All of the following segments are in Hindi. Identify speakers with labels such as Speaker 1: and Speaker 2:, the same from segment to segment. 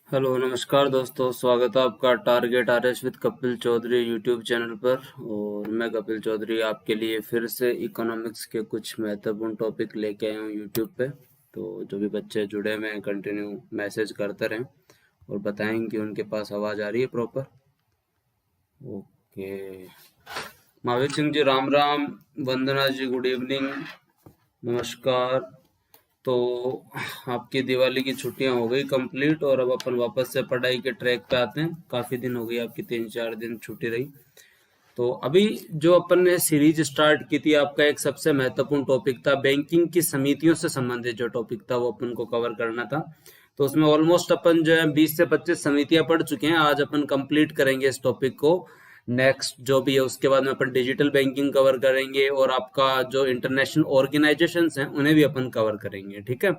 Speaker 1: हेलो नमस्कार दोस्तों, स्वागत है आपका target RS with Kapil Chaudhary YouTube channel पर। और मैं कपिल चौधरी आपके लिए फिर से इकोनॉमिक्स के कुछ महत्वपूर्ण टॉपिक लेके आया हूँ यूट्यूब पे। तो जो भी बच्चे जुड़े हुए हैं कंटिन्यू मैसेज करते रहें और बताएं कि उनके पास आवाज़ आ रही है प्रॉपर। ओके। महावीर सिंह जी राम राम। वंदना जी गुड इवनिंग, नमस्कार। तो आपकी दिवाली की छुट्टियां हो गई कंप्लीट और अब अपन वापस से पढ़ाई के ट्रैक पे आते हैं। काफी दिन हो गई आपकी, 3-4 दिन छुट्टी रही। तो अभी जो अपन ने सीरीज स्टार्ट की थी, आपका एक सबसे महत्वपूर्ण टॉपिक था बैंकिंग की समितियों से संबंधित। जो टॉपिक था वो अपन को कवर करना था। तो उसमें ऑलमोस्ट अपन जो है 20 से 25 समितियां पढ़ चुके हैं। आज अपन कंप्लीट करेंगे इस टॉपिक को। नेक्स्ट जो भी है उसके बाद में अपन डिजिटल बैंकिंग कवर करेंगे और आपका जो इंटरनेशनल ऑर्गेनाइजेशंस हैं उन्हें भी अपन कवर करेंगे, ठीक है।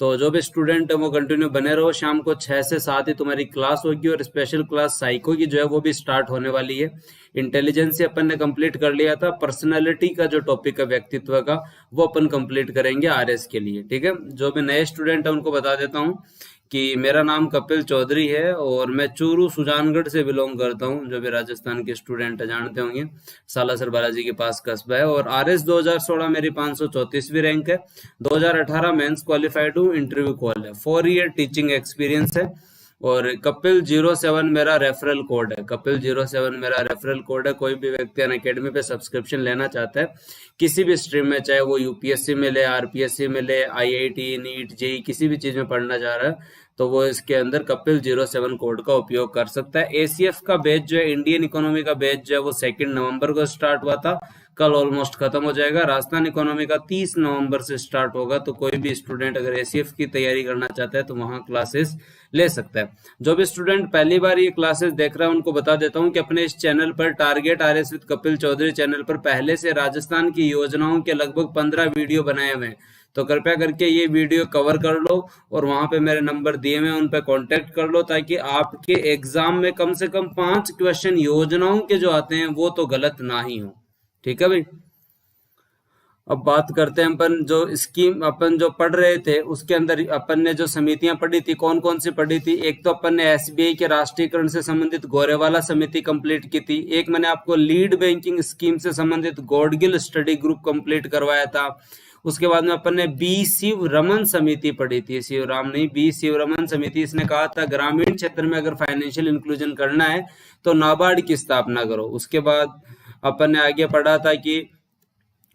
Speaker 1: तो जो भी स्टूडेंट है वो कंटिन्यू बने रहो। शाम को 6 से 7 ही तुम्हारी क्लास होगी और स्पेशल क्लास साइको की जो है वो भी स्टार्ट होने वाली है। इंटेलिजेंस से अपन ने कंप्लीट कर लिया था। पर्सनालिटी का जो टॉपिक है व्यक्तित्व का, वो अपन कंप्लीट करेंगे आरएस के लिए, ठीक है। जो भी नए स्टूडेंट है उनको बता देता हूँ कि मेरा नाम कपिल चौधरी है और मैं चूरू सुजानगढ़ से बिलोंग करता हूँ। जो भी राजस्थान के स्टूडेंट है जानते होंगे, सालासर बालाजी के पास कस्बा है। और आरएस 2016 मेरी 534वीं रैंक है। 2018 मेंस क्वालिफाइड हूँ, इंटरव्यू कॉल है। 4 ईयर टीचिंग एक्सपीरियंस है। और कपिल 07 मेरा रेफरल कोड है। कपिल 07 मेरा रेफरल कोड है। कोई भी व्यक्ति अनअकैडमी पे सब्सक्रिप्शन लेना चाहता है किसी भी स्ट्रीम में, चाहे वो यूपीएससी में ले, आरपीएससी में ले, आईआईटी, नीट, जेई, किसी भी चीज में पढ़ना चाह रहा है तो वो इसके अंदर कपिल 07 कोड का उपयोग कर सकता है। एसीएफ का बैच जो है, इंडियन इकोनॉमी का बैच जो है, वो 2 नवंबर को स्टार्ट हुआ था। कल ऑलमोस्ट खत्म हो जाएगा। राजस्थान इकोनॉमी का 30 नवंबर से स्टार्ट होगा। तो कोई भी स्टूडेंट अगर एसीएफ की तैयारी करना चाहता है तो वहां क्लासेस ले सकता है। जो भी स्टूडेंट पहली बार ये क्लासेस देख रहा है उनको बता देता हूँ कि अपने इस चैनल पर, target RS with Kapil Chaudhary channel पर, पहले से राजस्थान की योजनाओं के लगभग 15 वीडियो बनाए हुए हैं। तो कृपया करके ये वीडियो कवर कर लो और वहां पे मेरे नंबर दिए हुए हैं, उन पे कांटेक्ट कर लो ताकि आपके एग्जाम में कम से कम 5 क्वेश्चन योजनाओं के जो आते हैं वो तो गलत ना ही हो, ठीक है भाई। अब बात करते हैं अपन जो स्कीम अपन जो पढ़ रहे थे उसके अंदर अपन ने जो समितियां पढ़ी थी, कौन कौन सी पढ़ी थी। एक तो अपन ने एसबीआई के राष्ट्रीयकरण से संबंधित गोरेवाला समिति कंप्लीट की थी। एक मैंने आपको लीड बैंकिंग स्कीम से संबंधित गॉडगिल स्टडी ग्रुप कंप्लीट करवाया था। उसके बाद में अपन ने बी शिव रमन समिति पढ़ी थी। शिवराम नहीं, बी शिव रमन समिति। इसने कहा था ग्रामीण क्षेत्र में अगर फाइनेंशियल इंक्लूजन करना है तो नाबार्ड की स्थापना करो। उसके बाद अपन ने आगे पढ़ा था कि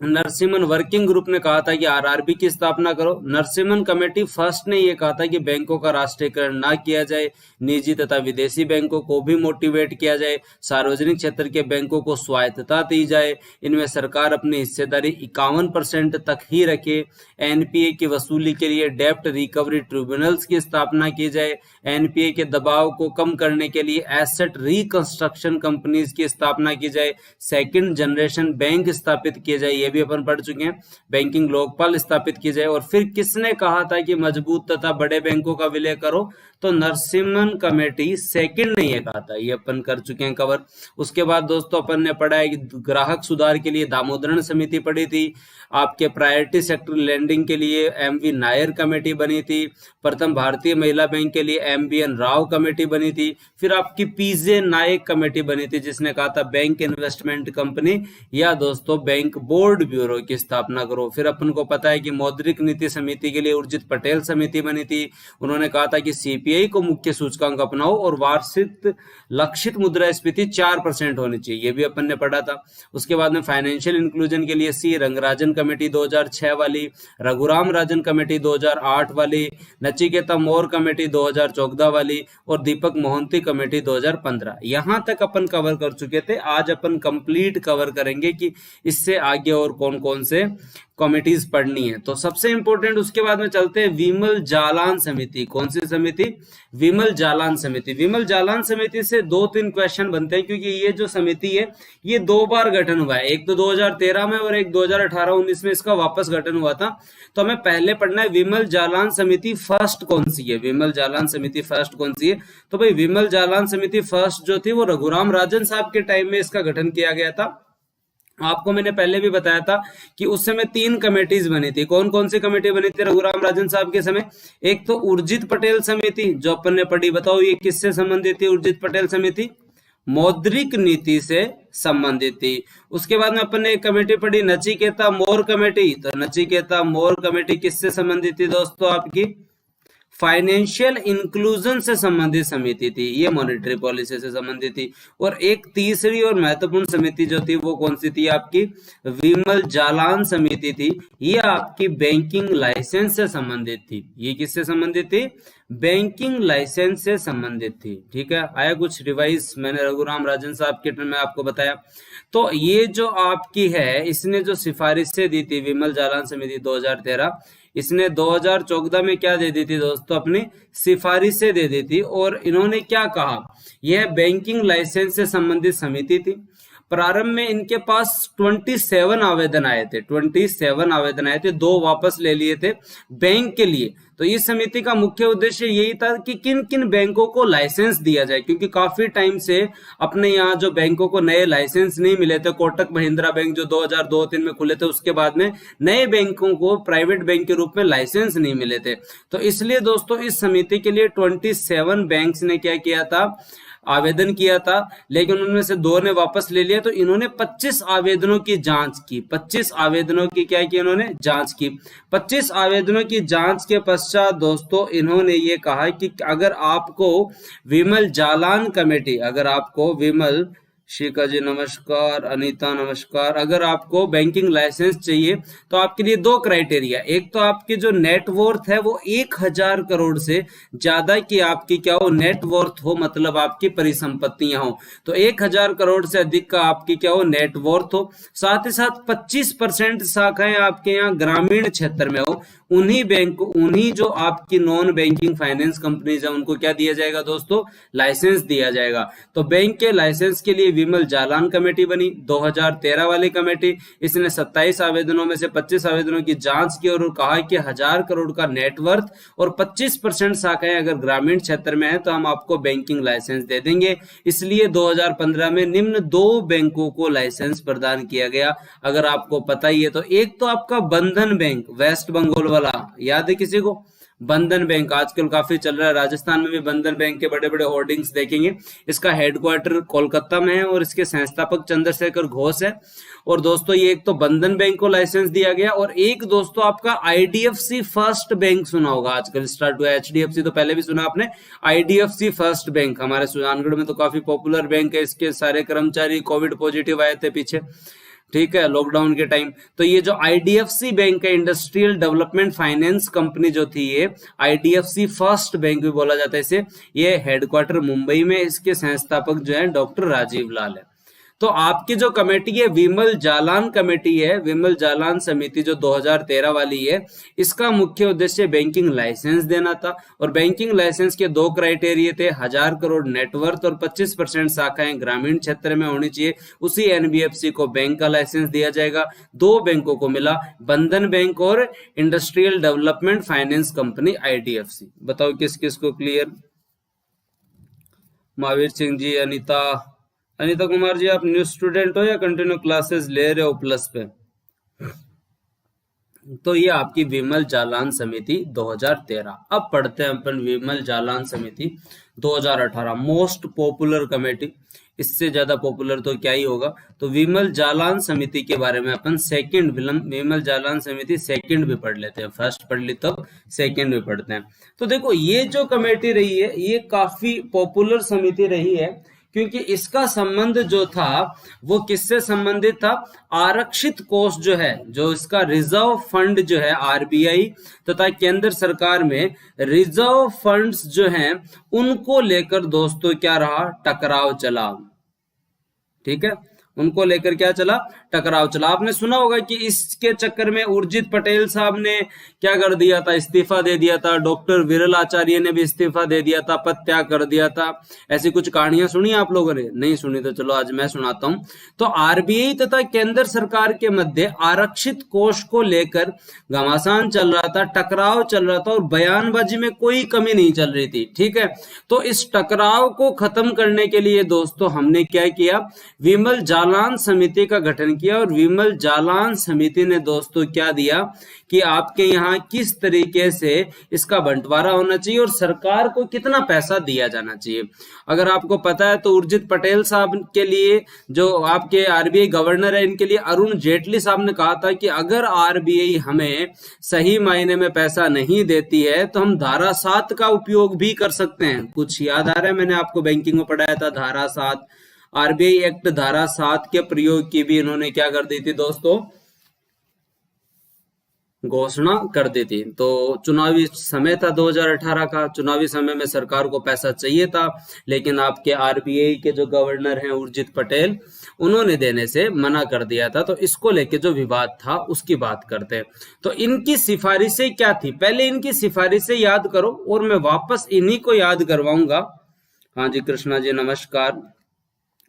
Speaker 1: नरसिम्हन वर्किंग ग्रुप ने कहा था कि आरआरबी की स्थापना करो। नरसिम्हन कमेटी फर्स्ट ने यह कहा था कि बैंकों का राष्ट्रीयकरण ना किया जाए, निजी तथा विदेशी बैंकों को भी मोटिवेट किया जाए, सार्वजनिक क्षेत्र के बैंकों को स्वायत्तता दी जाए, इनमें सरकार अपनी हिस्सेदारी 51% तक ही रखे, एनपीए की वसूली के लिए डेप्ट रिकवरी ट्रिब्यूनल्स की स्थापना की जाए, एनपीए के दबाव को कम करने के लिए एसेट रिकंस्ट्रक्शन कंपनीज की स्थापना की जाए, सेकंड जनरेशन बैंक स्थापित किए जाए, ये भी अपन पढ़ चुके हैं, बैंकिंग लोकपाल स्थापित की जाए। और फिर किसने कहा था कि मजबूत तथा बड़े बैंकों का विलय करो, तो नरसिम्हन कमेटी सेकंड ने ये कहा था। ये अपन कर चुके हैं कवर। उसके बाद दोस्तों अपन ने पढ़ा है कि ग्राहक सुधार के लिए दामोदरन समिति पढ़ी थी। आपके प्रायोरिटी सेक्टर लैंडिंग के लिए एमवी नायर कमेटी बनी थी। प्रथम भारतीय महिला बैंक के लिए एमबीएन राव कमेटी बनी थी। फिर आपकी पीजे नायक कमेटी बनी थी जिसने कहा था बैंक इन्वेस्टमेंट कंपनी या दोस्तों बैंक बोर्ड ब्यूरो की स्थापना करो। फिर अपन को पता है कि मौद्रिक नीति समिति के लिए उर्जित पटेल समिति बनी थी। उन्होंने कहा था कि सीपीआई को मुख्य सूचकांक अपनाओ और वार्षिक लक्षित मुद्रास्फीति 4% होनी चाहिए, ये भी अपन ने पढ़ा था। उसके बाद में फाइनेंशियल इंक्लूजन के लिए सी रंगराजन कमेटी 2006 वाली, रघुराम राजन कमेटी 2008 वाली, नचिकेता मोर कमेटी 2014 वाली और दीपक मोहंती कमेटी 2015। यहां तक अपन कवर कर चुके थे। आज अपन कंप्लीट कवर करेंगे कि इससे आगे और कौन कौन से कमिटीज पढ़नी है। तो सबसे इंपॉर्टेंट उसके बाद में चलते हैं विमल जालान समिति। कौन सी समिति? विमल जालान समिति। विमल जालान समिति से 2-3 क्वेश्चन बनते हैं क्योंकि ये जो समिति है ये 2 बार गठन हुआ है। एक तो 2013 में और एक 2018-19 में इसका वापस गठन हुआ था। तो हमें पहले पढ़ना है विमल जालान समिति फर्स्ट कौन सी है। विमल जालान समिति फर्स्ट कौन सी है? तो भाई विमल जालान समिति फर्स्ट जो थी वो रघुराम राजन साहब के टाइम में इसका गठन किया गया था। आपको मैंने पहले भी बताया था कि उस समय 3 कमेटीज बनी थी। कौन कौन सी कमेटी बनी थी रघुराम राजन साहब के समय? एक तो उर्जित पटेल समिति, जो अपन ने पढ़ी, बताओ ये किससे संबंधित थी उर्जित पटेल समिति? मौद्रिक नीति से संबंधित थी। उसके बाद में अपन ने एक कमेटी पढ़ी नचिकेता मोर कमेटी, तो नचिकेता मोर कमेटी किससे संबंधित थी दोस्तों? आपकी फाइनेंशियल इंक्लूजन से संबंधित समिति थी, ये मॉनेटरी पॉलिसी से संबंधित थी। और एक तीसरी और महत्वपूर्ण समिति जो थी वो कौन सी थी? आपकी विमल जालान समिति थी। ये आपकी बैंकिंग लाइसेंस से संबंधित थी। ये किससे संबंधित थी? बैंकिंग लाइसेंस से संबंधित थी। ठीक है, आया कुछ रिवाइज मैंने रघुराम राजन साहब के टर्म में आपको बताया। तो ये जो आपकी है, इसने जो सिफारिशें दी थी विमल जालान समिति 2013, इसने 2014 में क्या दे दी थी दोस्तों? अपनी सिफारिशें दे दी थी। और इन्होंने क्या कहा? यह बैंकिंग लाइसेंस से संबंधित समिति थी। प्रारंभ में इनके पास 27 आवेदन आए थे, 27 आवेदन आए थे, 2 वापस ले लिए थे बैंक के लिए। तो इस समिति का मुख्य उद्देश्य यही था कि किन किन बैंकों को लाइसेंस दिया जाए, क्योंकि काफी टाइम से अपने यहाँ जो बैंकों को नए लाइसेंस नहीं मिले थे। कोटक महिंद्रा बैंक जो 2002-3 में खुले थे, उसके बाद में नए बैंकों को प्राइवेट बैंक के रूप में लाइसेंस नहीं मिले थे। तो इसलिए दोस्तों इस समिति के लिए 27 बैंक्स ने क्या किया था? आवेदन किया था, लेकिन उनमें से 2 ने वापस ले लिया। तो इन्होंने 25 आवेदनों की जांच की। 25 आवेदनों की क्या की? इन्होंने जांच की। 25 आवेदनों की जांच के पश्चात दोस्तों इन्होंने ये कहा कि अगर आपको विमल जालान कमेटी, अगर आपको विमल, शिखा जी नमस्कार, अनीता नमस्कार, अगर आपको बैंकिंग लाइसेंस चाहिए तो आपके लिए 2 क्राइटेरिया। एक तो आपकी जो नेटवर्थ है वो 1000 करोड़ से ज्यादा की आपकी क्या हो? नेटवर्थ हो, मतलब आपकी परिसंपत्तियां हो। तो 1000 करोड़ से अधिक का आपकी क्या हो? नेटवर्थ हो। साथ ही साथ 25% शाखाएं आपके यहाँ ग्रामीण क्षेत्र में हो। उन्हीं बैंक, उन्हीं जो आपकी नॉन बैंकिंग फाइनेंस कंपनीज है, उनको क्या दिया जाएगा दोस्तों? लाइसेंस दिया जाएगा। तो बैंक के लाइसेंस के लिए विमल जालान कमेटी बनी, 2013 वाली कमेटी। इसने 27 आवेदनों में से 25 आवेदनों की जांच की और कहा कि 1000 करोड़ का नेटवर्थ और 25% शाखाएं अगर ग्रामीण क्षेत्र में है तो हम आपको बैंकिंग लाइसेंस दे देंगे। इसलिए 2015 में निम्न 2 बैंकों को लाइसेंस प्रदान किया गया। अगर आपको पता ही है तो एक तो आपका बंधन बैंक, वेस्ट बंगाल वाला, याद है किसी को? बंधन बैंक आजकल काफी चल रहा है। राजस्थान में भी बंधन बैंक के बड़े बड़े होर्डिंग्स देखेंगे। इसका हेडक्वार्टर कोलकाता में है और इसके संस्थापक चंद्रशेखर घोष है। और दोस्तों ये एक तो बंधन बैंक को लाइसेंस दिया गया, और एक दोस्तों आपका आईडीएफसी फर्स्ट बैंक सुना होगा, आजकल स्टार्ट हुआ है। एचडीएफसी तो पहले भी सुना आपने, आईडीएफसी फर्स्ट बैंक हमारे सुजानगढ़ में तो काफी पॉपुलर बैंक है। इसके सारे कर्मचारी कोविड पॉजिटिव आए थे पीछे, ठीक है, लॉकडाउन के टाइम। तो ये जो आईडीएफसी बैंक है, इंडस्ट्रियल डेवलपमेंट फाइनेंस कंपनी जो थी, ये आईडीएफसी फर्स्ट बैंक भी बोला जाता है इसे। ये हेडक्वार्टर मुंबई में, इसके संस्थापक जो है डॉक्टर राजीव लाल है। तो आपकी जो कमेटी है विमल जालान कमेटी है, विमल जालान समिति जो 2013 वाली है, इसका मुख्य उद्देश्य बैंकिंग लाइसेंस देना था। और बैंकिंग लाइसेंस के 2 क्राइटेरिया थे, 1000 करोड़ नेटवर्थ और 25% शाखाएं ग्रामीण क्षेत्र में होनी चाहिए। उसी एनबीएफसी को बैंक का लाइसेंस दिया जाएगा। 2 बैंकों को मिला, बंधन बैंक और industrial development finance company IDFC. बताओ किस किस को क्लियर? महावीर सिंह जी, अनीता कुमार जी, आप न्यू स्टूडेंट हो या कंटिन्यू क्लासेस ले रहे हो प्लस पे? तो ये आपकी विमल जालान समिति 2013। अब पढ़ते हैं अपन विमल जालान समिति 2018, मोस्ट पॉपुलर कमेटी। इससे ज्यादा पॉपुलर तो क्या ही होगा। तो विमल जालान समिति के बारे में अपन विमल जालान समिति सेकंड भी पढ़ लेते हैं। फर्स्ट पढ़ ली तो सेकंड भी पढ़ते हैं। तो देखो ये जो कमेटी रही है ये काफी पॉपुलर समिति रही है, क्योंकि इसका संबंध जो था वो किससे संबंधित था? आरक्षित कोष जो है, जो इसका रिजर्व फंड जो है आरबीआई तथा केंद्र सरकार में रिजर्व फंड्स जो हैं उनको लेकर दोस्तों क्या रहा? टकराव चला। ठीक है, उनको लेकर क्या चला? टकराव चला। आपने सुना होगा कि इसके चक्कर में उर्जित पटेल साहब ने क्या कर दिया था? इस्तीफा दे दिया था। डॉक्टर विरल आचार्य ने भी इस्तीफा दे दिया था, पद त्याग कर दिया था। ऐसी कुछ कहानियां सुनी आप लोगों ने? नहीं सुनी तो चलो आज मैं सुनाता हूं। तो आरबीआई तथा केंद्र सरकार के मध्य आरक्षित कोष को लेकर घमासान चल रहा था, टकराव चल रहा था और बयानबाजी में कोई कमी नहीं चल रही थी। ठीक है, तो इस टकराव को खत्म करने के लिए दोस्तों हमने क्या किया? विमल जालान समिति का गठन किया और विमल जालान समिति ने दोस्तों क्या दिया कि आपके यहाँ किस तरीके से इसका बंटवारा होना चाहिए और सरकार को कितना पैसा दिया जाना चाहिए। अगर आपको पता है तो उर्जित पटेल साहब के लिए, जो आपके आरबीआई गवर्नर है, इनके लिए अरुण जेटली साहब ने कहा था कि अगर आरबीआई हमें सही मायने में पैसा नहीं देती है तो हम धारा 7 का उपयोग भी कर सकते हैं। कुछ याद आ रहा है, मैंने आपको बैंकिंग में पढ़ाया था धारा 7, आरबीआई एक्ट धारा 7 के प्रयोग की भी इन्होंने क्या कर दी थी दोस्तों, घोषणा कर दी थी। तो चुनावी समय था 2018 का, चुनावी समय में सरकार को पैसा चाहिए था, लेकिन आपके आरबीआई के जो गवर्नर हैं उर्जित पटेल, उन्होंने देने से मना कर दिया था। तो इसको लेके जो विवाद था उसकी बात करते हैं। तो इनकी सिफारिशें क्या थी, पहले इनकी सिफारिशें याद करो और मैं वापस इन्हीं को याद करवाऊंगा। हाँ जी कृष्णा जी नमस्कार,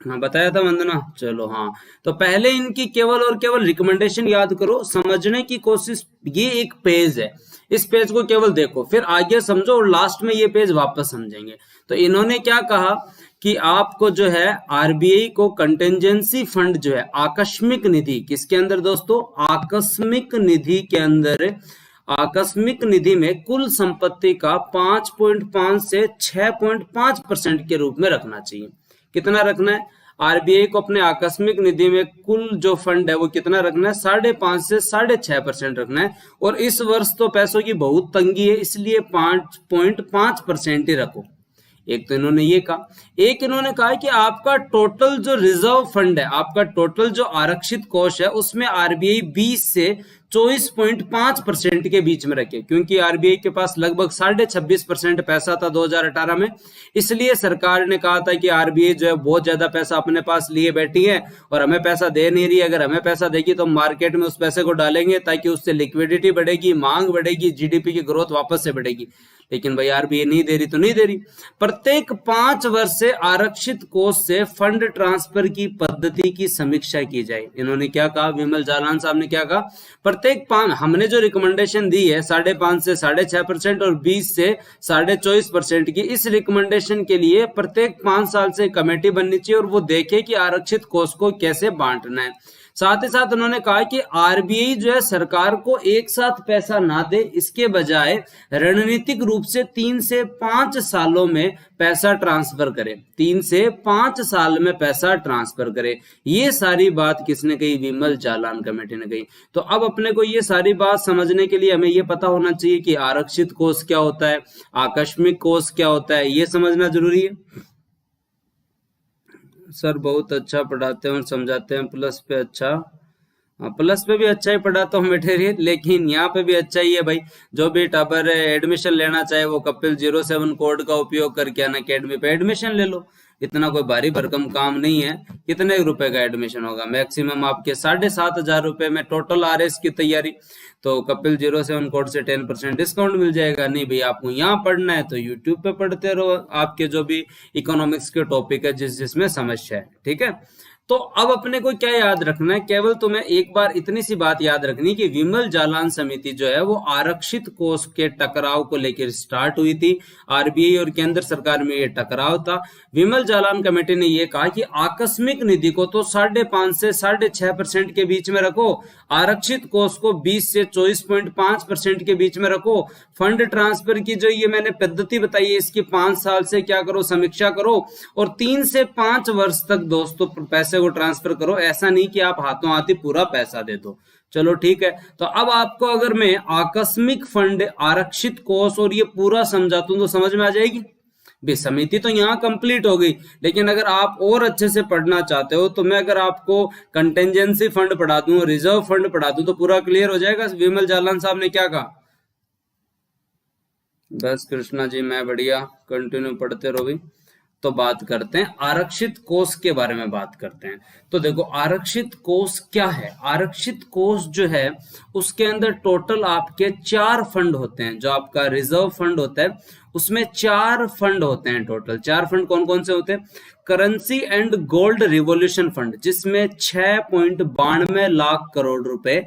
Speaker 1: हाँ बताया था वंदना, चलो हाँ। तो पहले इनकी केवल और केवल रिकमेंडेशन याद करो, समझने की कोशिश। ये एक पेज है, इस पेज को केवल देखो, फिर आगे समझो और लास्ट में ये पेज वापस समझेंगे। तो इन्होंने क्या कहा कि आपको जो है आरबीआई को कंटेंजेंसी फंड जो है आकस्मिक निधि, किसके अंदर दोस्तों, आकस्मिक निधि के अंदर, आकस्मिक निधि में कुल संपत्ति का 5.5 से 6.5% के रूप में रखना चाहिए। कितना रखना है, आरबीआई को अपने आकस्मिक निधि में कुल जो फंड है वो कितना रखना है, 5.5 से 6.5% रखना है। और इस वर्ष तो पैसों की बहुत तंगी है, इसलिए 5.5% ही रखो। एक तो इन्होंने ये कहा, एक इन्होंने कहा कि आपका टोटल जो रिजर्व फंड है, आपका टोटल जो आरक्षित कोष है, उसमें आरबीआई 20 से 24.5% के बीच में रखे, क्योंकि आरबीआई के पास लगभग 26.5% पैसा था 2018 में। इसलिए सरकार ने कहा था कि आरबीआई जो है बहुत ज्यादा पैसा अपने पास लिए बैठी है और हमें पैसा दे नहीं रही है। अगर हमें पैसा देगी तो मार्केट में उस पैसे को डालेंगे ताकि उससे लिक्विडिटी बढ़ेगी, मांग बढ़ेगी, जीडीपी की ग्रोथ वापस से बढ़ेगी। लेकिन भाई आरबीआई नहीं दे रही तो नहीं दे रही। प्रत्येक 5 वर्ष से आरक्षित कोष से फंड ट्रांसफर की पद्धति की समीक्षा की जाए। इन्होंने क्या कहा, विमल जालान साहब ने क्या कहा, प्रत्येक 5, हमने जो रिकमेंडेशन दी है 5.5 से 6.5% और 20 से 24.5% की, इस रिकमेंडेशन के लिए प्रत्येक 5 साल से कमेटी बननी चाहिए और वो देखे कि आरक्षित कोष को कैसे बांटना है। साथ ही साथ उन्होंने कहा कि आरबीआई जो है सरकार को एक साथ पैसा ना दे, इसके बजाय रणनीतिक रूप से 3 से 5 सालों में पैसा ट्रांसफर करे, 3 से 5 साल में पैसा ट्रांसफर करे। ये सारी बात किसने कही, विमल जालान कमेटी ने कही। तो अब अपने को ये सारी बात समझने के लिए हमें ये पता होना चाहिए कि आरक्षित कोष क्या होता है, आकस्मिक कोष क्या होता है, ये समझना जरूरी है। सर बहुत अच्छा पढ़ाते हैं और समझाते हैं, प्लस पे अच्छा, हाँ प्लस पे भी अच्छा ही पढ़ाता हूँ मटेरियल, लेकिन यहाँ पे भी अच्छा ही है भाई। जो भी टाबर एडमिशन लेना चाहे वो कपिल 07 कोड का उपयोग करके अनअकैडमी पे एडमिशन ले लो। इतना कोई भारी भरकम काम नहीं है। कितने रुपए का एडमिशन होगा, मैक्सिमम आपके 7,500 रुपए में टोटल आरएस की तैयारी। तो कपिल 07 कोड से 10% डिस्काउंट मिल जाएगा। नहीं भाई आपको यहाँ पढ़ना है तो यूट्यूब पे पढ़ते रहो, आपके जो भी इकोनॉमिक्स के टॉपिक है जिसमें समस्या है, ठीक है। तो अब अपने को क्या याद रखना है, केवल तुम्हें एक बार इतनी सी बात याद रखनी कि विमल जालान समिति जो है वो आरक्षित कोष के टकराव को लेकर स्टार्ट हुई थी। आरबीआई और केंद्र सरकार में ये टकराव था। विमल जालान कमेटी ने ये कहा कि आकस्मिक निधि को तो 5.5 से 6.5% के बीच में रखो, आरक्षित कोष को 20 से 24.5% के बीच में रखो। फंड ट्रांसफर की जो ये मैंने पद्धति बताई है इसकी 5 साल से क्या करो, समीक्षा करो और 3 से 5 वर्ष तक दोस्तों पैसे को ट्रांसफर करो। ऐसा नहीं कि आप हाथों हाथ ही पूरा पैसा दे दो। चलो ठीक है। तो अब आपको अगर मैं आकस्मिक फंड, आरक्षित कोष और ये पूरा समझाता हूं तो समझ में आ जाएगी। भी समिति तो यहाँ कंप्लीट हो गई, लेकिन अगर आप और अच्छे से पढ़ना चाहते हो तो मैं अगर आपको कंटेंजेंसी फंड पढ़ा दूं, रिजर्व फंड पढ़ा दूं तो पूरा क्लियर हो जाएगा विमल जालान साहब ने क्या कहा। बस कृष्णा जी मैं बढ़िया, कंटिन्यू पढ़ते रहो भी। तो बात करते हैं आरक्षित कोष के बारे में बात करते हैं। तो देखो आरक्षित कोष क्या है। आरक्षित कोष जो है उसके अंदर टोटल आपके 4 फंड होते हैं। जो आपका रिजर्व फंड होता है उसमें 4 फंड होते हैं टोटल। 4 फंड कौन कौन से होते हैं। Currency and gold revolution fund जिसमें 6.92 लाख करोड़ रुपए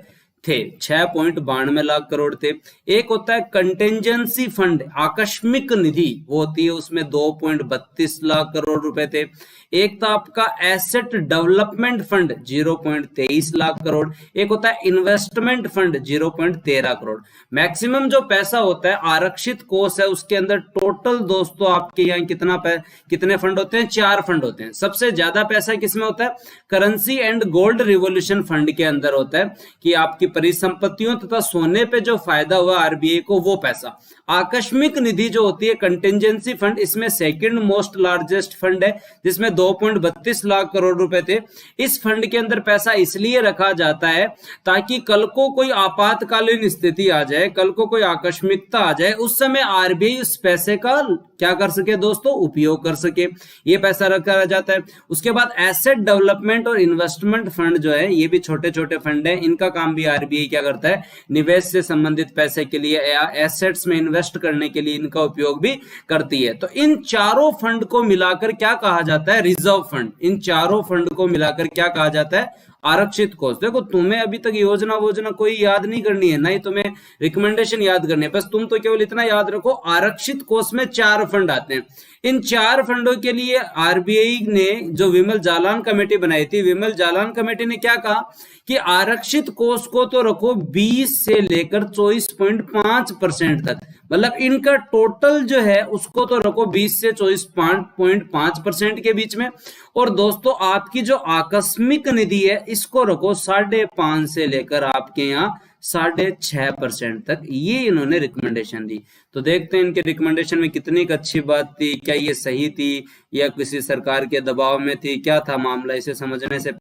Speaker 1: थे, 6.92 लाख करोड़ थे। एक होता है कंटेंजेंसी फंड, आकस्मिक निधि, वो होती है, उसमें 2.32 लाख करोड़ रुपए थे। एक था आपका asset development fund 0.23 lakh crore. एक होता है इन्वेस्टमेंट फंड 0.13 करोड़। मैक्सिमम जो पैसा होता है आरक्षित कोष है उसके अंदर टोटल दोस्तों आपके यहाँ कितने फंड होते हैं? 4 फंड होते हैं। सबसे ज्यादा पैसा किसमें होता है? Currency and gold revolution fund के अंदर होता है कि आपकी परिसंपत्तियों तथा सोने पे जो फायदा हुआ आरबीआई को वो पैसा। आकस्मिक निधि जो होती है कंटिजेंसी फंड, इसमें सेकंड मोस्ट लार्जेस्ट फंड है जिसमें 2.32 लाख करोड़ रुपए थे। इस फंड के अंदर पैसा इसलिए रखा जाता है ताकि कल को कोई आपातकालीन स्थिति आ जाए, कल को कोई आकस्मिकता आ जाए, उस समय आरबीआई उस पैसे का क्या कर सके दोस्तों? उपयोग कर सके। ये पैसा रखा जाता है। उसके बाद एसेट डेवलपमेंट और इन्वेस्टमेंट फंड जो है, ये भी छोटे छोटे फंड है। इनका काम भी आरबीआई क्या करता है? निवेश से संबंधित पैसे के लिए या एसेट्स में इन्वेस्ट करने के लिए इनका उपयोग भी करती है। तो इन चारों फंड को मिलाकर क्या कहा जाता है? Reserve fund. इन चारों फंड को मिलाकर क्या कहा जाता है? आरक्षित कोष। देखो तुम्हें अभी तक योजना वोजना कोई याद नहीं करनी है, ना ही तुम्हें रिकमेंडेशन याद करनी है, बस तुम तो केवल इतना याद रखो आरक्षित कोष में 4 फंड आते हैं। इन 4 फंडों के लिए आरबीआई ने जो विमल जालान कमेटी बनाई थी, विमल जालान कमेटी ने क्या कहा कि आरक्षित कोष को तो रखो 20 से लेकर 24.5% तक, मतलब इनका टोटल जो है उसको तो रखो 20 से 24.5% के बीच में। और दोस्तों आपकी जो आकस्मिक निधि है इसको रखो 5.5 से लेकर आपके यहाँ 6.5% तक। ये इन्होंने रिकमेंडेशन दी। तो देखते हैं इनके रिकमेंडेशन में कितनी अच्छी बात थी, क्या ये सही थी या किसी सरकार के दबाव में थी, क्या था मामला? इसे समझने से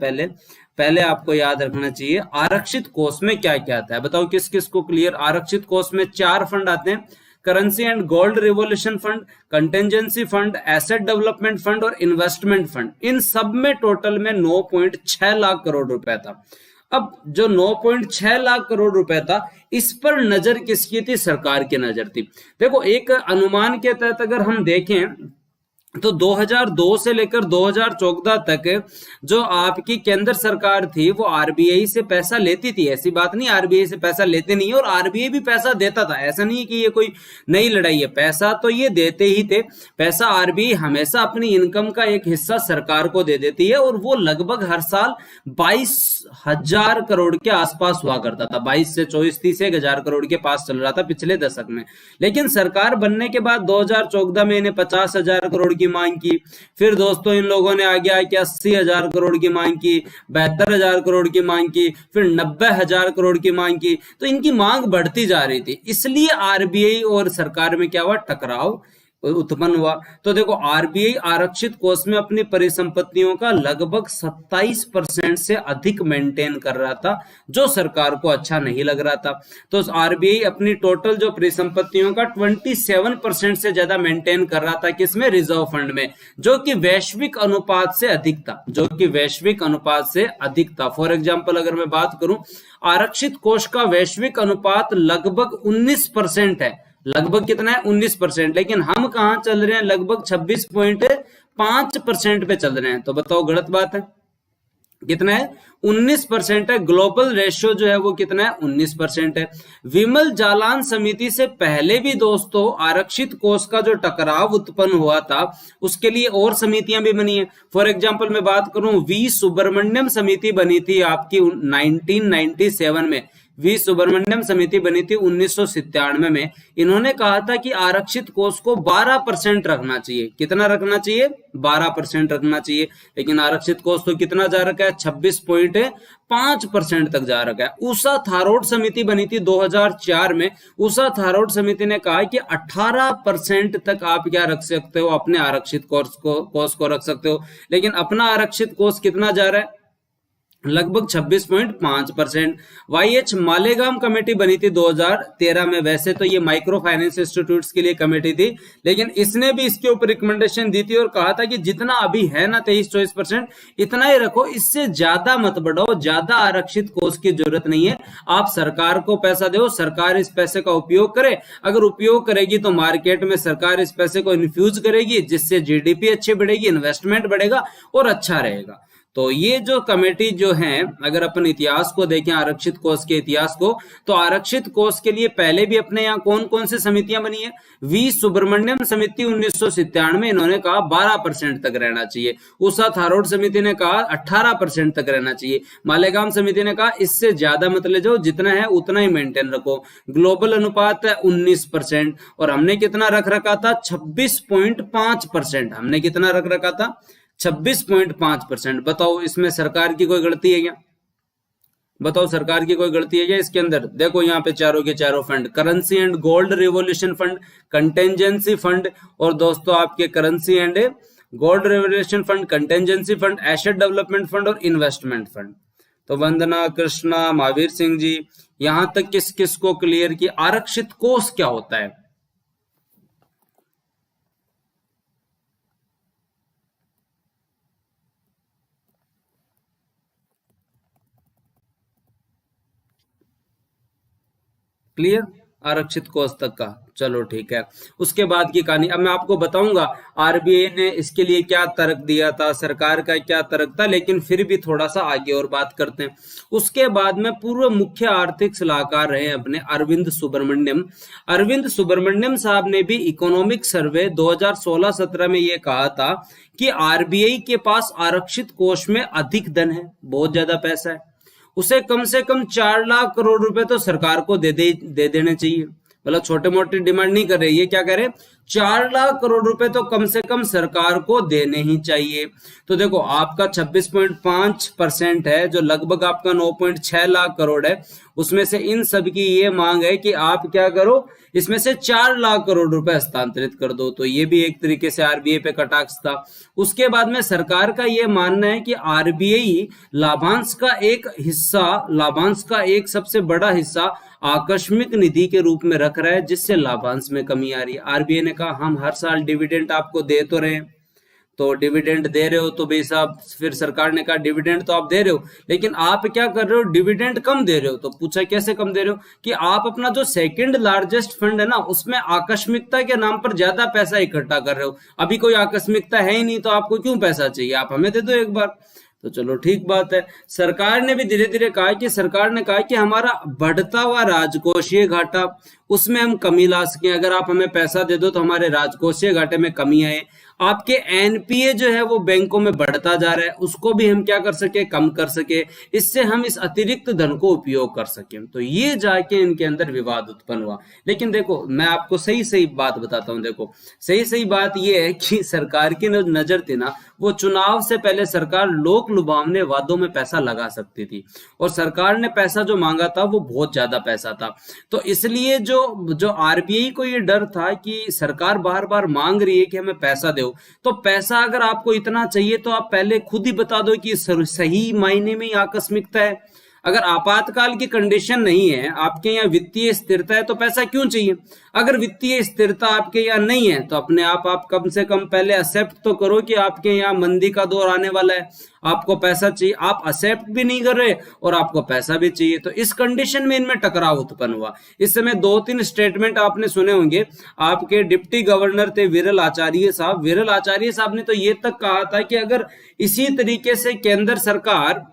Speaker 1: पहले आपको याद रखना चाहिए आरक्षित कोष में क्या क्या आता है। बताओ किस किस को क्लियर? आरक्षित कोष में 4 फंड आते हैं, currency and gold revolution fund, contingency fund, asset development fund और इन्वेस्टमेंट फंड। इन सब में टोटल में 9.6 लाख करोड़ रुपए था। अब जो 9.6 लाख करोड़ रुपए था, इस पर नजर किसकी थी? सरकार की नजर थी। देखो एक अनुमान के तहत अगर हम देखें तो 2002 से लेकर 2014 तक जो आपकी केंद्र सरकार थी वो आरबीआई से पैसा लेती थी। ऐसी बात नहीं आरबीआई से पैसा लेते नहीं है, और आरबीआई भी पैसा देता था। ऐसा नहीं कि ये कोई नई लड़ाई है, पैसा तो ये देते ही थे। पैसा आरबीआई हमेशा अपनी इनकम का एक हिस्सा सरकार को दे देती है, और वो लगभग हर साल 22,000 करोड़ के आसपास हुआ करता था। 22 से 24-30 1,000 करोड़ के पास चल रहा था पिछले दशक में। लेकिन सरकार बनने के बाद 2014 में इन्हें 50,000 करोड़ की मांग की। फिर दोस्तों इन लोगों ने आगे आके 80,000 करोड़ की मांग की, 72,000 करोड़ की मांग की, फिर 90,000 करोड़ की मांग की। तो इनकी मांग बढ़ती जा रही थी, इसलिए आरबीआई और सरकार में क्या हुआ? टकराव उत्पन्न हुआ। तो देखो आरबीआई आरक्षित कोष में अपनी परिसंपत्तियों का लगभग 27% से अधिक मेंटेन कर रहा था, जो सरकार को अच्छा नहीं लग रहा था। तो आरबीआई अपनी टोटल जो परिसंपत्तियों का 27% से ज्यादा मेंटेन कर रहा था, किसमें? रिजर्व फंड में, जो कि वैश्विक अनुपात से अधिक था, जो कि वैश्विक अनुपात से अधिक था। फॉर एग्जाम्पल अगर मैं बात करूं, आरक्षित कोष का वैश्विक अनुपात लगभग 19% है। लगभग कितना है? 19%। लेकिन हम कहां चल रहे हैं? लगभग 26.5% पे चल रहे हैं। तो बताओ गलत बात है? कितना है? 19% है। ग्लोबल रेशियो जो है वो कितना है? 19% है। विमल जालान समिति से पहले भी दोस्तों आरक्षित कोष का जो टकराव उत्पन्न हुआ था उसके लिए और समितियां भी बनी है। फॉर एग्जांपल मैं बात करूं, वी सुब्रमण्यम समिति बनी थी आपकी 1997 में। वी सुब्रमण्यम समिति बनी थी 1997 में। इन्होंने कहा था कि आरक्षित कोष को 12% रखना चाहिए। कितना रखना चाहिए? 12% रखना चाहिए। लेकिन आरक्षित कोष तो कितना जा रखा है? 26.5% तक जा रखा है। उषा थारोट समिति बनी थी 2004 में। उषा थारोट समिति ने कहा कि 18% तक आप क्या रख सकते हो? अपने आरक्षित कोष को रख सकते हो। लेकिन अपना आरक्षित कोष कितना जा रहा है? लगभग 26.5%। वाईएच मालेगाम कमेटी बनी थी 2013 में। वैसे तो ये माइक्रो फाइनेंस इंस्टीट्यूट्स के लिए कमेटी थी, लेकिन इसने भी इसके ऊपर रिकमेंडेशन दी थी और कहा था कि जितना अभी है ना 23-24% इतना ही रखो, इससे ज्यादा मत बढ़ाओ, ज्यादा आरक्षित कोष की जरूरत नहीं है। आप सरकार को पैसा दो, सरकार इस पैसे का उपयोग करे। अगर उपयोग करेगी तो मार्केट में सरकार इस पैसे को इन्फ्यूज करेगी, जिससे जीडीपी अच्छी बढ़ेगी, इन्वेस्टमेंट बढ़ेगा और अच्छा रहेगा। तो ये जो कमेटी जो है, अगर अपन इतिहास को देखें, आरक्षित कोष के इतिहास को, तो आरक्षित कोष के लिए पहले भी अपने यहाँ कौन कौन सी समितियां बनी है। वी सुब्रमण्यम समिति 1997 इन्होंने कहा 12% तक रहना चाहिए। उषा थारोड समिति ने कहा 18% तक रहना चाहिए। मालेगाम समिति ने कहा इससे ज्यादा मत ले जाओ, जितना है उतना ही मेंटेन रखो। ग्लोबल अनुपात है 19%, और हमने कितना रख रखा था 26.5%। हमने कितना रख रखा था 26.5%। बताओ इसमें सरकार की कोई गलती है क्या? बताओ सरकार की कोई गलती है क्या इसके अंदर? देखो यहाँ पे चारों के चारों fund, currency and gold revolution fund, contingency fund, और दोस्तों आपके currency and gold revolution fund, contingency fund, asset development fund और इन्वेस्टमेंट फंड। तो वंदना, कृष्णा, महावीर सिंह जी, यहां तक किस किस को क्लियर की आरक्षित कोष क्या होता है? क्लियर आरक्षित कोष तक का? चलो ठीक है। उसके बाद की कहानी अब मैं आपको बताऊंगा आरबीआई ने इसके लिए क्या तर्क दिया था, सरकार का क्या तर्क था, लेकिन फिर भी थोड़ा सा आगे और बात करते हैं। उसके बाद में पूर्व मुख्य आर्थिक सलाहकार रहे अपने अरविंद सुब्रमण्यम। अरविंद सुब्रमण्यम साहब ने भी इकोनॉमिक सर्वे 2016-17 में ये कहा था कि आरबीआई के पास आरक्षित कोष में अधिक धन है, बहुत ज्यादा पैसा है, उसे कम से कम 4 लाख करोड़ रुपए तो सरकार को दे देने चाहिए। मतलब छोटे मोटे डिमांड नहीं कर रहे, ये क्या कह रहे, 4 लाख करोड़ रुपए तो कम से कम सरकार को देने ही चाहिए। तो देखो आपका 26.5% है, जो लगभग आपका 9.6 लाख करोड़ है, उसमें से इन सब की ये मांग है कि आप क्या करो, इसमें से 4 लाख करोड़ रुपए हस्तांतरित कर दो। तो ये भी एक तरीके से आरबीआई पे कटाक्ष था। उसके बाद में सरकार का ये मानना है कि आरबीआई लाभांश का एक हिस्सा, लाभांश का एक सबसे बड़ा हिस्सा आकस्मिक निधि के रूप में रख रहा है, जिससे लाभांश में कमी आ रही है। आरबीआई ने कहा हम हर साल डिविडेंड आपको दे तो रहे हैं, तो डिविडेंड दे रहे हो तो भाई साहब, फिर सरकार ने कहा डिविडेंड तो आप दे रहे हो, लेकिन आप क्या कर रहे हो, डिविडेंड कम दे रहे हो। तो पूछा कैसे कम दे रहे हो, कि आप अपना जो सेकंड लार्जेस्ट फंड है ना, उसमें आकस्मिकता के नाम पर ज्यादा पैसा इकट्ठा कर रहे हो। अभी कोई आकस्मिकता है ही नहीं, तो आपको क्यों पैसा चाहिए, आप हमें दे दो एक बार। तो चलो ठीक बात है। सरकार ने भी धीरे धीरे कहा कि सरकार ने कहा कि हमारा बढ़ता हुआ राजकोषीय घाटा, उसमें हम कमी ला सके। अगर आप हमें पैसा दे दो तो हमारे राजकोषीय घाटे में कमी आए। आपके एनपीए जो है वो बैंकों में बढ़ता जा रहा है, उसको भी हम क्या कर सके, कम कर सके, इससे हम इस अतिरिक्त धन को उपयोग कर सके। तो ये जाके इनके अंदर विवाद उत्पन्न हुआ। लेकिन देखो मैं आपको सही सही बात बताता हूं। देखो सही सही बात ये है कि सरकार की नजर थी ना, वो चुनाव से पहले सरकार लोक लुभावने वादों में पैसा लगा सकती थी, और सरकार ने पैसा जो मांगा था वो बहुत ज्यादा पैसा था। तो इसलिए जो आरबीआई को ये डर था कि सरकार बार बार मांग रही है कि हमें पैसा दो, तो पैसा अगर आपको इतना चाहिए तो आप पहले खुद ही बता दो कि सही मायने में आकस्मिकता है। अगर आपातकाल की कंडीशन नहीं है, आपके यहाँ वित्तीय स्थिरता है, तो पैसा क्यों चाहिए। अगर वित्तीय स्थिरता आपके यहाँ नहीं है तो अपने आप कम से कम पहले एक्सेप्ट तो करो कि आपके यहाँ मंदी का दौर आने वाला है, आपको पैसा चाहिए। आप एक्सेप्ट भी नहीं कर रहे और आपको पैसा भी चाहिए, तो इस कंडीशन में इनमें टकराव उत्पन्न हुआ। इस समय 2-3 स्टेटमेंट आपने सुने होंगे। आपके डिप्टी गवर्नर थे विरल आचार्य साहब। विरल आचार्य साहब ने तो ये तक कहा था कि अगर इसी तरीके से केंद्र सरकार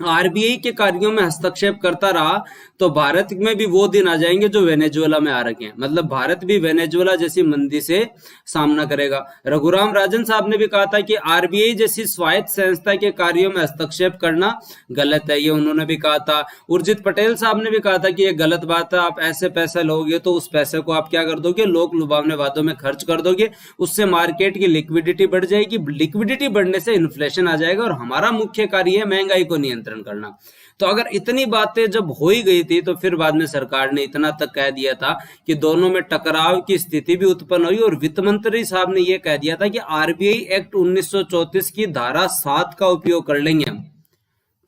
Speaker 1: आरबीआई के कार्यों में हस्तक्षेप करता रहा तो भारत में भी वो दिन आ जाएंगे जो वेनेजुएला में आ रखे हैं। मतलब भारत भी वेनेजुएला जैसी मंदी से सामना करेगा। रघुराम राजन साहब ने भी कहा था कि आरबीआई जैसी स्वायत्त संस्था के कार्यों में हस्तक्षेप करना गलत है, ये उन्होंने भी कहा था। उर्जित पटेल साहब ने भी कहा था कि ये गलत बात है, आप ऐसे पैसा लोगे तो उस पैसे को आप क्या कर दोगे, लोक लुभावने वादों में खर्च कर दोगे, उससे मार्केट की लिक्विडिटी बढ़ जाएगी, लिक्विडिटी बढ़ने से इन्फ्लेशन आ जाएगा, और हमारा मुख्य कार्य है महंगाई को नियंत्रण करना। तो अगर इतनी बातें जब हो ही गई थी तो फिर बाद में सरकार ने इतना तक कह दिया था कि दोनों में टकराव की स्थिति भी उत्पन्न हुई, और वित्त मंत्री साहब ने यह कह दिया था कि आरबीआई एक्ट 1934 की धारा 7 का उपयोग कर लेंगे। हम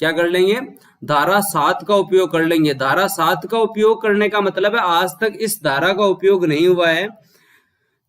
Speaker 1: क्या कर लेंगे, धारा 7 का उपयोग कर लेंगे। धारा 7 का उपयोग करने का मतलब है आज तक इस धारा का उपयोग नहीं हुआ है,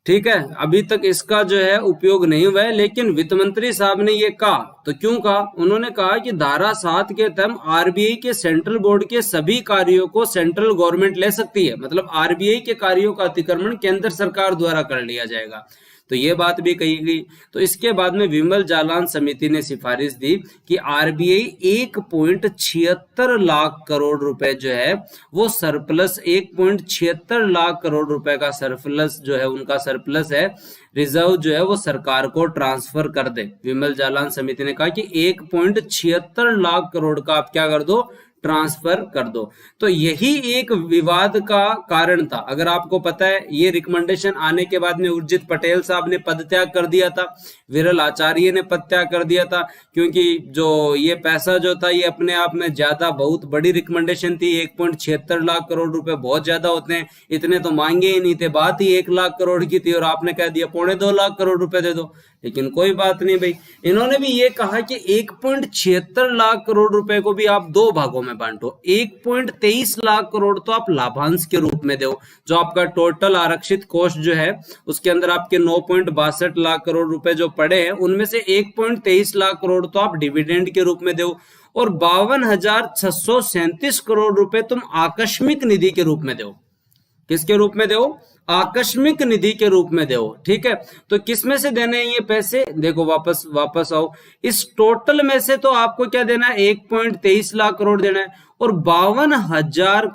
Speaker 1: ठीक है, अभी तक इसका जो है उपयोग नहीं हुआ है। लेकिन वित्त मंत्री साहब ने ये कहा, तो क्यों कहा, उन्होंने कहा कि धारा 7 के तहत आरबीआई के सेंट्रल बोर्ड के सभी कार्यों को सेंट्रल गवर्नमेंट ले सकती है। मतलब आरबीआई के कार्यों का अतिक्रमण केंद्र सरकार द्वारा कर लिया जाएगा। तो ये बात भी कही गई। तो इसके बाद में विमल जालान समिति ने सिफारिश दी कि आरबीआई 1.76 लाख करोड़ रुपए जो है वो सरप्लस, 1.76 लाख करोड़ रुपए का सरप्लस जो है, उनका सरप्लस है, रिजर्व जो है वो सरकार को ट्रांसफर कर दे। विमल जालान समिति ने कहा कि 1.76 लाख करोड़ का आप क्या कर दो, ट्रांसफर कर दो। तो यही एक विवाद का कारण था। अगर आपको पता है, ये रिकमेंडेशन आने के बाद में उर्जित पटेल साहब ने पद त्याग कर दिया था, विरल आचार्य ने पद त्याग कर दिया था, क्योंकि जो ये पैसा जो था ये अपने आप में ज्यादा, बहुत बड़ी रिकमेंडेशन थी। 1.76 लाख करोड़ रुपए बहुत ज्यादा होते हैं, इतने तो मांगे ही नहीं थे, बात ही 1 लाख करोड़ की थी और आपने कह दिया 2.25 लाख करोड़ रुपए दे दो। लेकिन कोई बात नहीं भाई, इन्होंने भी ये कहा कि 1.76 लाख करोड़ रुपए को भी आप दो भागों में बांटो। 1.23 लाख करोड़ तो आप लाभांश के रूप में दो, जो आपका टोटल आरक्षित कोष जो है उसके अंदर आपके 9.62 लाख करोड़ रुपए जो पड़े हैं, उनमें से 1.23 लाख करोड़ तो आप डिविडेंड के रूप में दो, और 52,637 करोड़ रुपए तुम आकस्मिक निधि के रूप में दो। किसके रूप में दो? आकस्मिक निधि के रूप में दो। ठीक है, तो किस में से देने हैं ये पैसे? देखो वापस आओ, इस टोटल में से तो आपको क्या देना है? 1.23 लाख करोड़ देना है, और 52,000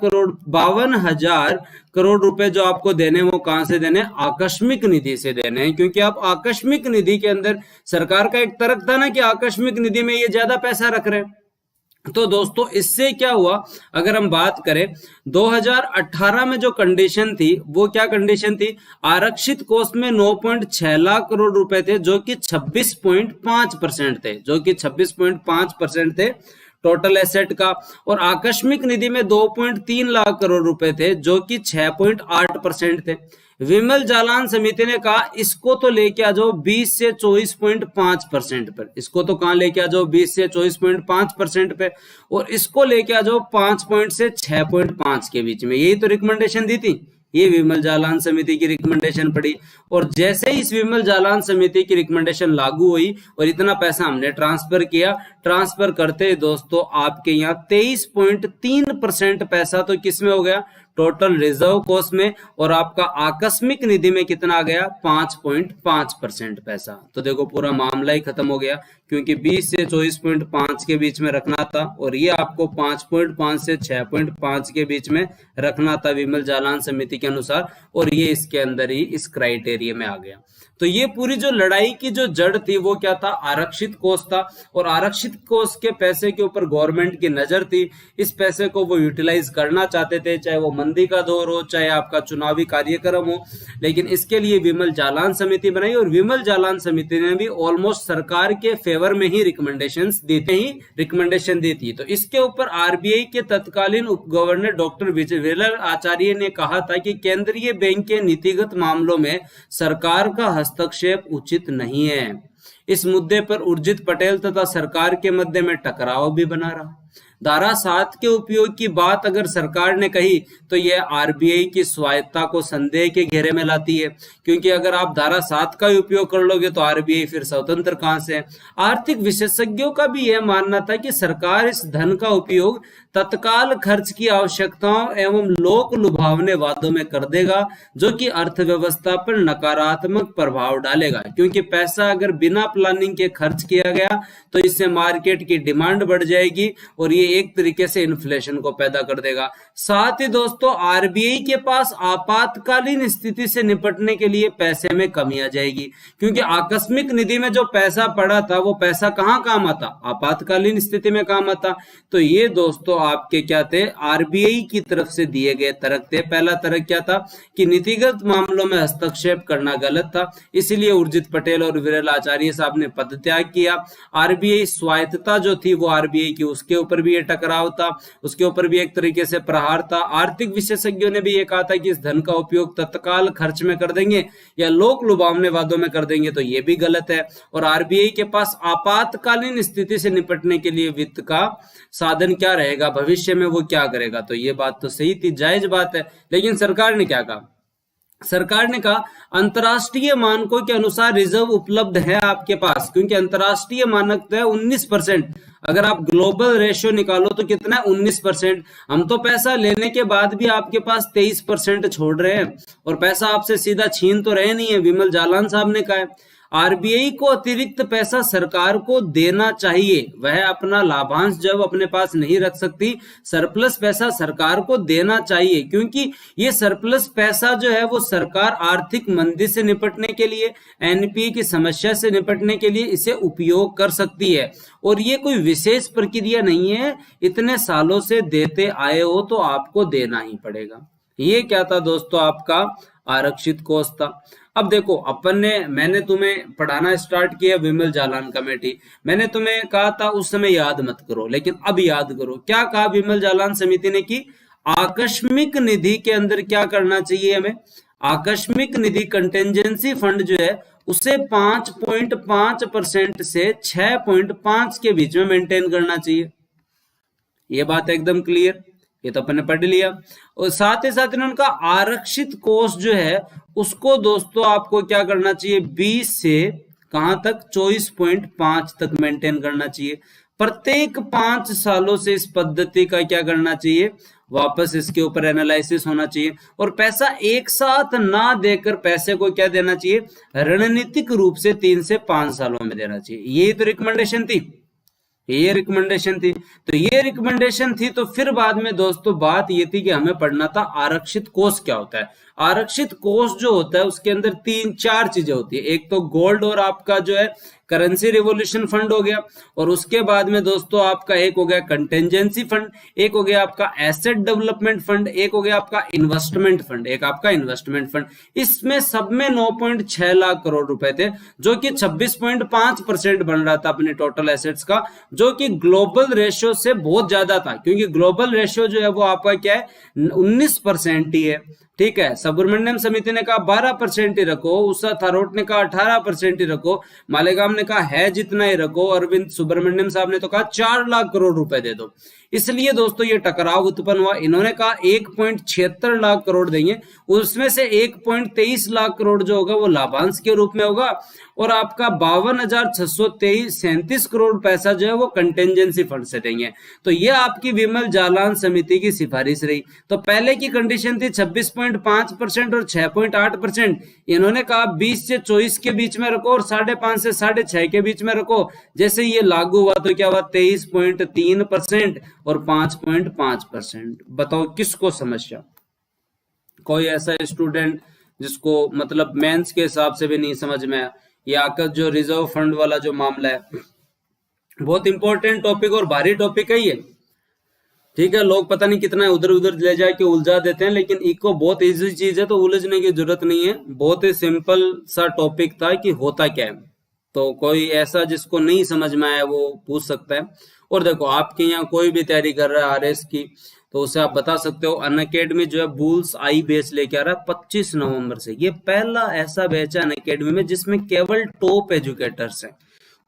Speaker 1: करोड़ रुपए जो आपको देने वो कहां से देने? आकस्मिक निधि से देने हैं। क्योंकि आप आकस्मिक निधि के अंदर, सरकार का एक तर्क था ना कि आकस्मिक निधि में ये ज्यादा पैसा रख रहे हैं। तो दोस्तों इससे क्या हुआ, अगर हम बात करें 2018 में जो कंडीशन थी वो क्या कंडीशन थी? आरक्षित कोष में 9.6 लाख करोड़ रुपए थे, जो कि 26.5% थे, जो कि 26.5% थे टोटल एसेट का, और आकस्मिक निधि में 2.3 लाख करोड़ रुपए थे, जो कि 6.8% थे। विमल जालान समिति ने कहा इसको तो लेके आ जाओ 20 से 24.5% पर, इसको तो कहां लेके आ जाओ? 20 से 24.5% पे, और इसको लेके आ जाओ 5 से 6.5 के बीच में। यही तो रिकमेंडेशन दी थी, ये विमल जालान समिति की रिकमेंडेशन पड़ी। और जैसे ही इस विमल जालान समिति की रिकमेंडेशन लागू हुई और इतना पैसा हमने ट्रांसफर किया, ट्रांसफर करते दोस्तों आपके यहाँ 23.3% पैसा तो किस में हो गया? टोटल रिजर्व कोष में, और आपका आकस्मिक निधि में कितना आ गया? 5.5% पैसा। तो देखो पूरा मामला ही खत्म हो गया, क्योंकि 20 से 24.5 के बीच में रखना था, और ये आपको 5.5 से 6.5 के बीच में रखना था विमल जालान समिति के अनुसार, और ये इसके अंदर ही इस क्राइटेरिया में आ गया। तो ये पूरी जो लड़ाई की जो जड़ थी वो क्या था? आरक्षित कोष था, और आरक्षित कोष के पैसे के ऊपर गवर्नमेंट की नजर थी। इस पैसे को वो यूटिलाइज करना चाहते थे, चाहे वो मंदी का दौर हो, चाहे आपका चुनावी कार्यक्रम हो, लेकिन इसके लिए विमल जालान समिति बनाई, और विमल जालान समिति ने भी ऑलमोस्ट सरकार के फेवर में ही रिकमेंडेशन दी थी। तो इसके ऊपर आरबीआई के तत्कालीन उप गवर्नर डॉक्टर विरल आचार्य ने कहा था कि केंद्रीय बैंक के नीतिगत मामलों में सरकार का हस्तक्षेप उचित नहीं है। इस मुद्दे पर उर्जित पटेल तथा सरकार के मध्य में टकराव भी बना रहा। धारा 7 के उपयोग की बात अगर सरकार ने कही तो यह आरबीआई की स्वायत्तता को संदेह के घेरे में लाती है, क्योंकि अगर आप धारा 7 का उपयोग कर लोगे तो आरबीआई फिर स्वतंत्र कहां से है? आर्थिक विशेषज्ञों का भी यह मानना था कि सरकार इस धन का उपयोग तत्काल खर्च की आवश्यकताओं एवं लोक लुभावने वादों में कर देगा, जो कि अर्थव्यवस्था पर नकारात्मक प्रभाव डालेगा। क्योंकि पैसा अगर बिना प्लानिंग के खर्च किया गया तो इससे मार्केट की डिमांड बढ़ जाएगी, और ये एक तरीके से इन्फ्लेशन को पैदा कर देगा। साथ ही दोस्तों आरबीआई के पास आपातकालीन स्थिति से निपटने के लिए पैसे में कमी आ जाएगी, क्योंकि आकस्मिक निधि में जो पैसा पड़ा था वो पैसा कहां काम आता? आपातकालीन स्थिति में काम आता। तो ये दोस्तों आपके क्या थे? आरबीआई की तरफ से दिए गए तर्क थे। पहला तर्क क्या था? कि नीतिगत मामलों में हस्तक्षेप करना गलत था, इसलिए उर्जित पटेल और विरल आचार्य साहब ने पद त्याग किया। आरबीआई स्वायत्तता जो थी वो आरबीआई की, उसके ऊपर भी ये टकराव था, उसके ऊपर भी एक तरीके से प्रहार था। आर्थिक विशेषज्ञों ने भी ये कहा था कि इस धन का उपयोग तत्काल खर्च में कर देंगे या लोक लुभावने वादों में कर देंगे, तो ये भी गलत है। और आरबीआई के पास आपातकालीन स्थिति से निपटने के लिए वित्त का साधन क्या रहेगा, भविष्य में वो क्या करेगा? तो ये बात तो सही थी, जायज बात है। लेकिन सरकार ने क्या कहा? सरकार ने कहा अंतरराष्ट्रीय मानकों के अनुसार रिजर्व उपलब्ध है आपके पास, क्योंकि अंतरराष्ट्रीय मानक तो है 19%। अगर आप ग्लोबल रेशियो निकालो तो कितना है, 19%। हम तो पैसा लेने के बाद भी आपके पास 23% छोड़ रहे हैं, और पैसा आपसे सीधा छीन तो रहे नहीं है। विमल जालान साहब ने कहा है आरबीआई को अतिरिक्त पैसा सरकार को देना चाहिए, वह अपना लाभांश जब अपने पास नहीं रख सकती, सरप्लस पैसा सरकार को देना चाहिए, क्योंकि ये सरप्लस पैसा जो है वो सरकार आर्थिक मंदी से निपटने के लिए, एनपीए की समस्या से निपटने के लिए इसे उपयोग कर सकती है। और ये कोई विशेष प्रक्रिया नहीं है, इतने सालों से देते आए हो तो आपको देना ही पड़ेगा। ये क्या था दोस्तों, आपका आरक्षित कोष था। अब देखो मैंने तुम्हें पढ़ाना स्टार्ट किया विमल जालान कमेटी। मैंने तुम्हें कहा था उस समय याद मत करो, लेकिन अब याद करो। क्या कहा विमल जालान समिति ने कि आकस्मिक निधि के अंदर क्या करना चाहिए हमें, आकस्मिक निधि कंटेंजेंसी फंड जो है उसे 5.5% से 6.5 के बीच में मेंटेन करना चाहिए। ये बात एकदम क्लियर, ये तो अपन ने पढ़ लिया। और साथ ही साथ इन्होंने कहा आरक्षित कोष जो है उसको दोस्तों आपको क्या करना चाहिए, 20 से कहां तक, 24.5 तक मेंटेन करना चाहिए। प्रत्येक 5 सालों से इस पद्धति का क्या करना चाहिए, वापस इसके ऊपर एनालिसिस होना चाहिए। और पैसा एक साथ ना देकर पैसे को क्या देना चाहिए, रणनीतिक रूप से 3 से 5 सालों में देना चाहिए। ये तो रिकमेंडेशन थी, ये रिकमेंडेशन थी। तो ये रिकमेंडेशन थी, तो फिर बाद में दोस्तों बात ये थी कि हमें पढ़ना था आरक्षित कोष क्या होता है। आरक्षित कोष जो होता है उसके अंदर 3-4 चीजें होती है। एक तो गोल्ड और आपका जो है करेंसी रिवोल्यूशन फंड हो गया, और उसके बाद में दोस्तों आपका एक हो गया कंटेंजेंसी फंड, एक हो गया आपका एसेट डेवलपमेंट फंड, एक हो गया आपका इन्वेस्टमेंट फंड, एक आपका इन्वेस्टमेंट फंड। इसमें सब में 9.6 लाख करोड़ रुपए थे, जो कि 26.5% बन रहा था अपने टोटल एसेट्स का, जो कि ग्लोबल रेशियो से बहुत ज्यादा था, क्योंकि ग्लोबल रेशियो जो है वो आपका क्या है, 19% ही है। ठीक है, सुब्रमण्यम समिति ने कहा 12% ही रखो, उषा थारोट ने कहा 18% ही रखो, मालेगाम ने कहा है जितना ही रखो, अरविंद सुब्रमण्यम साहब ने तो कहा 4 लाख करोड़ रुपए दे दो। इसलिए दोस्तों ये टकराव उत्पन्न हुआ। इन्होंने कहा 1.76 लाख करोड़ देंगे, उसमें से 1.23 लाख करोड़ जो होगा वो लाभांश के रूप में होगा, और आपका 52,637 करोड़ पैसा जो है वो कंटेंजेंसी फंड से देंगे। तो ये आपकी विमल जालान समिति की सिफारिश रही। तो पहले की कंडीशन थी 26.5% और 6.8%। इन्होंने कहा 20 से 24 के बीच में रखो और 5.5 से 6.5 के बीच में रखो। जैसे ये लागू हुआ तो क्या हुआ, 23.3% और 5.5%। बताओ किसको समस्या, कोई ऐसा स्टूडेंट जिसको मतलब मेंस के हिसाब से भी नहीं समझ में आया। ये आकर जो रिजर्व फंड वाला जो मामला है, बहुत इंपॉर्टेंट टॉपिक और भारी टॉपिक है ये। ठीक है, लोग पता नहीं कितना उधर उधर ले जाके उलझा देते हैं, लेकिन इको बहुत इजी चीज है, तो उलझने की जरूरत नहीं है। बहुत ही सिंपल सा टॉपिक था कि होता क्या है। तो कोई ऐसा जिसको नहीं समझ में आया वो पूछ सकता है। और देखो आपके यहाँ कोई भी तैयारी कर रहा है आरएस की, तो उसे आप बता सकते हो अनअकैडमी जो है बुल्स आई बैच लेके आ रहा है 25 नवंबर से। ये पहला ऐसा बैच है अनअकैडमी में जिसमें केवल टॉप एजुकेटर्स हैं,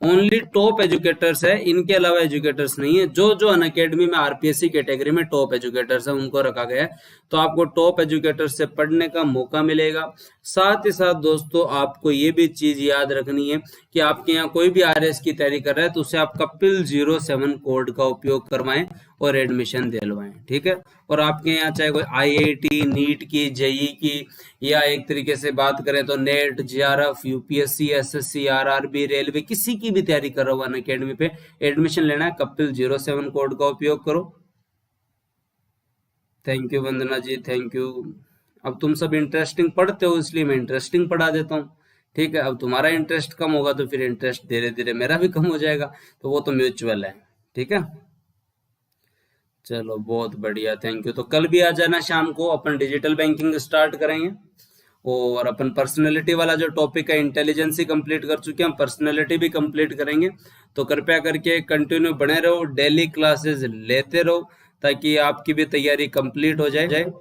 Speaker 1: ओनली टॉप एजुकेटर्स है, इनके अलावा एजुकेटर्स नहीं है। जो जो अनअकैडमी में आरपीएससी कैटेगरी में टॉप एजुकेटर्स है उनको रखा गया है, तो आपको टॉप एजुकेटर्स से पढ़ने का मौका मिलेगा। साथ ही साथ दोस्तों आपको ये भी चीज याद रखनी है कि आपके यहाँ कोई भी आरएस की तैयारी कर रहा है तो उसे आप कपिल 07 कोड का उपयोग करवाएं और एडमिशन दिलवाएं। ठीक है, और आपके यहाँ चाहे कोई आईआईटी, नीट की, जेई की, या एक तरीके से बात करें तो net, JRF, UPSC, SSC, RRB, railway, किसी की भी तैयारी कर रहा हो अनअकैडमी पे एडमिशन लेना है, कपिल 07 कोड का उपयोग करो। Thank you Vandana ji, thank you. अब तुम सब इंटरेस्टिंग पढ़ते हो इसलिए मैं इंटरेस्टिंग पढ़ा देता हूँ। ठीक है, अब तुम्हारा इंटरेस्ट कम होगा तो फिर इंटरेस्ट धीरे धीरे मेरा भी कम हो जाएगा, तो वो तो म्यूचुअल है। ठीक है, चलो बहुत बढ़िया, थैंक यू। तो कल भी आ जाना शाम को, अपन डिजिटल बैंकिंग स्टार्ट करेंगे, और अपन पर्सनैलिटी वाला जो टॉपिक है इंटेलिजेंस ही कंप्लीट कर चुके हैं, हम पर्सनैलिटी भी कंप्लीट करेंगे। तो कृपया करके कंटिन्यू बने रहो, डेली क्लासेस लेते रहो, ताकि आपकी भी तैयारी कंप्लीट हो जाए।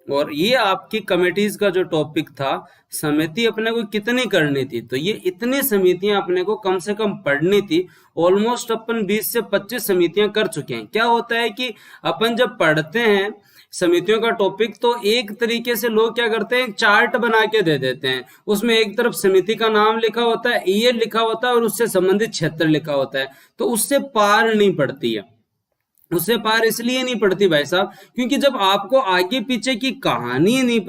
Speaker 1: और ये आपकी कमेटीज का जो टॉपिक था, समिति अपने को कितनी करनी थी, तो ये इतनी समितियां अपने को कम से कम पढ़नी थी। ऑलमोस्ट अपन 20 से 25 समितियां कर चुके हैं। क्या होता है कि अपन जब पढ़ते हैं समितियों का टॉपिक, तो एक तरीके से लोग क्या करते हैं, चार्ट बना के दे देते हैं। उसमें एक तरफ समिति का नाम लिखा होता है, ईयर लिखा होता है और उससे संबंधित क्षेत्र लिखा होता है, तो उससे पार नहीं पड़ती है। उससे पार इसलिए नहीं पड़ती भाई साहब, क्योंकि जब आपको आगे पीछे की कहानी नहीं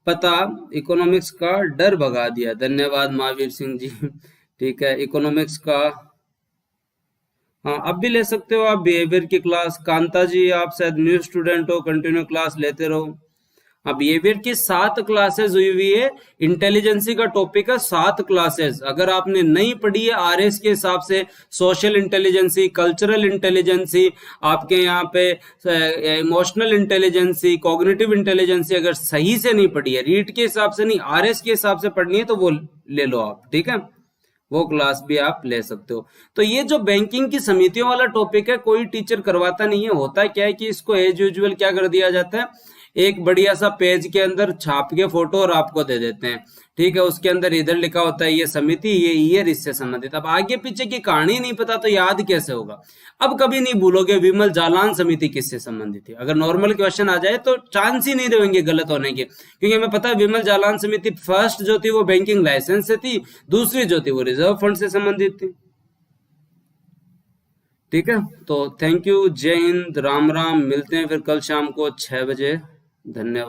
Speaker 1: पता, इकोनॉमिक्स का डर भगा दिया। धन्यवाद महावीर सिंह जी। ठीक है, इकोनॉमिक्स का, हाँ अब भी ले सकते हो आप बिहेवियर की क्लास। कांता जी आप शायद न्यू स्टूडेंट हो, कंटिन्यू क्लास लेते रहो। हाँ, बिहेवियर की 7 क्लासेस हुई हुई है, इंटेलिजेंसी का टॉपिक है 7 क्लासेस। अगर आपने नहीं पढ़ी है आरएस के हिसाब से, सोशल इंटेलिजेंसी, कल्चरल इंटेलिजेंसी, आपके यहाँ पे इमोशनल इंटेलिजेंसी, कॉग्निटिव इंटेलिजेंसी, अगर सही से नहीं पढ़ी है, रीड के हिसाब से नहीं आरएस के हिसाब से पढ़नी है, तो वो ले लो आप, ठीक है, वो क्लास भी आप ले सकते हो। तो ये जो बैंकिंग की समितियों वाला टॉपिक है, कोई टीचर करवाता नहीं है। होता क्या है कि इसको एज यूजुअल क्या कर दिया जाता है, एक बढ़िया सा पेज के अंदर छाप के फोटो और आपको दे देते हैं, ठीक है। उसके अंदर इधर लिखा होता है ये समिति, ये ईयर इससे संबंधित। अब आगे पीछे की कहानी नहीं पता तो याद कैसे होगा। अब कभी नहीं भूलोगे विमल जालान समिति किससे संबंधित थी। अगर नॉर्मल क्वेश्चन आ जाए तो चांस ही नहीं देंगे गलत होने के, क्योंकि हमें पता है विमल जालान समिति फर्स्ट जो थी वो बैंकिंग लाइसेंस से थी, दूसरी जो थी वो रिजर्व फंड से संबंधित थी, ठीक है। तो थैंक यू, जय हिंद, राम राम, मिलते हैं फिर कल शाम को 6 बजे। धन्यवाद।